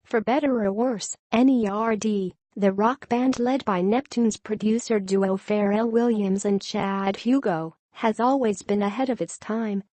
For better or worse, N.E.R.D., the rock band led by Neptune's producer duo Pharrell Williams and Chad Hugo, has always been ahead of its time.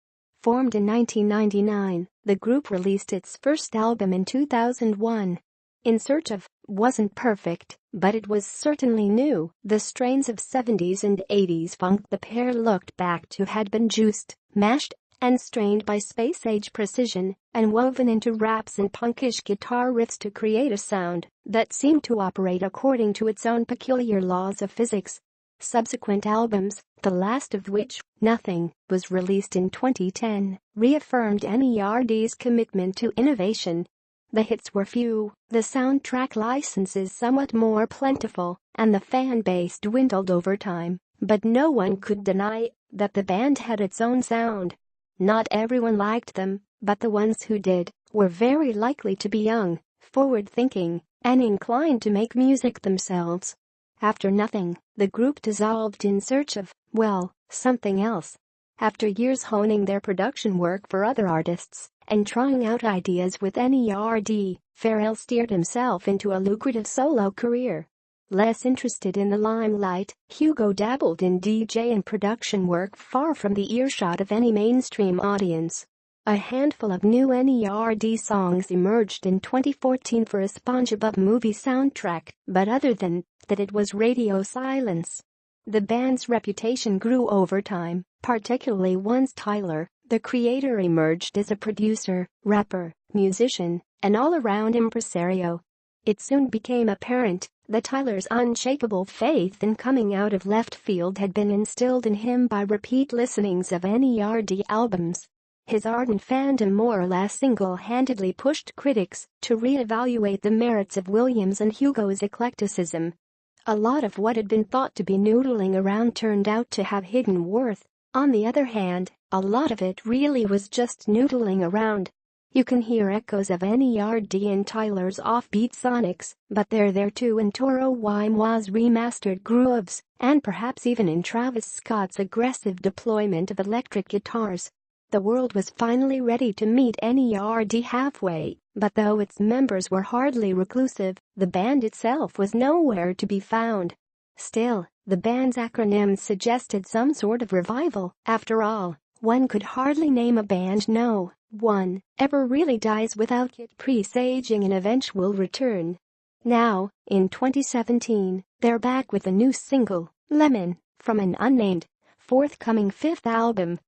Formed in 1999, the group released its first album in 2001. In Search of wasn't perfect, but it was certainly new. The strains of 70s and 80s funk the pair looked back to had been juiced, mashed, and strained by space-age precision and woven into raps and punkish guitar riffs to create a sound that seemed to operate according to its own peculiar laws of physics. Subsequent albums, the last of which, Nothing, was released in 2010, reaffirmed N.E.R.D's commitment to innovation. The hits were few, the soundtrack licenses somewhat more plentiful, and the fan base dwindled over time, but no one could deny that the band had its own sound. Not everyone liked them, but the ones who did were very likely to be young, forward-thinking, and inclined to make music themselves. After Nothing, the group dissolved in search of, well, something else. After years honing their production work for other artists and trying out ideas with N.E.R.D, Pharrell steered himself into a lucrative solo career. Less interested in the limelight, Hugo dabbled in DJ and production work far from the earshot of any mainstream audience. A handful of new N.E.R.D songs emerged in 2014 for a SpongeBob movie soundtrack, but other than that it was radio silence. The band's reputation grew over time, particularly once Tyler, the creator, emerged as a producer, rapper, musician, and all-around impresario. It soon became apparent that Tyler's unshakable faith in coming out of left field had been instilled in him by repeat listenings of N.E.R.D albums. His ardent fandom more or less single-handedly pushed critics to re-evaluate the merits of Williams and Hugo's eclecticism. A lot of what had been thought to be noodling around turned out to have hidden worth. On the other hand, a lot of it really was just noodling around. You can hear echoes of N.E.R.D in Tyler's offbeat sonics, but they're there too in Toro y Moi's remastered grooves, and perhaps even in Travis Scott's aggressive deployment of electric guitars. The world was finally ready to meet N.E.R.D halfway, but though its members were hardly reclusive, the band itself was nowhere to be found. Still, the band's acronyms suggested some sort of revival. After all, one could hardly name a band no one ever really dies without it presaging an eventual return. Now, in 2017, they're back with a new single, Lemon, from an unnamed, forthcoming fifth album.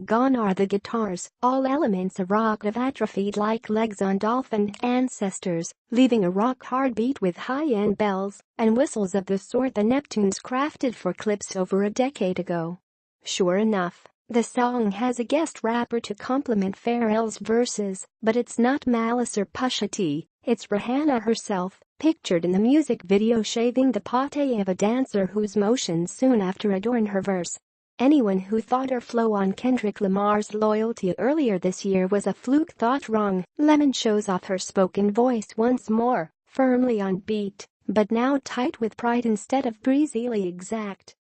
Gone are the guitars, all elements of rock have atrophied like legs on dolphin ancestors, leaving a rock-hard beat with high-end bells and whistles of the sort the Neptunes crafted for clips over a decade ago. Sure enough, the song has a guest rapper to complement Pharrell's verses, but it's not Malice or Pusha T, it's Rihanna herself, pictured in the music video shaving the paté of a dancer whose motions soon after adorn her verse. Anyone who thought her flow on Kendrick Lamar's Loyalty earlier this year was a fluke thought wrong. Lemon shows off her spoken voice once more, firmly on beat, but now tight with pride instead of breezily exact.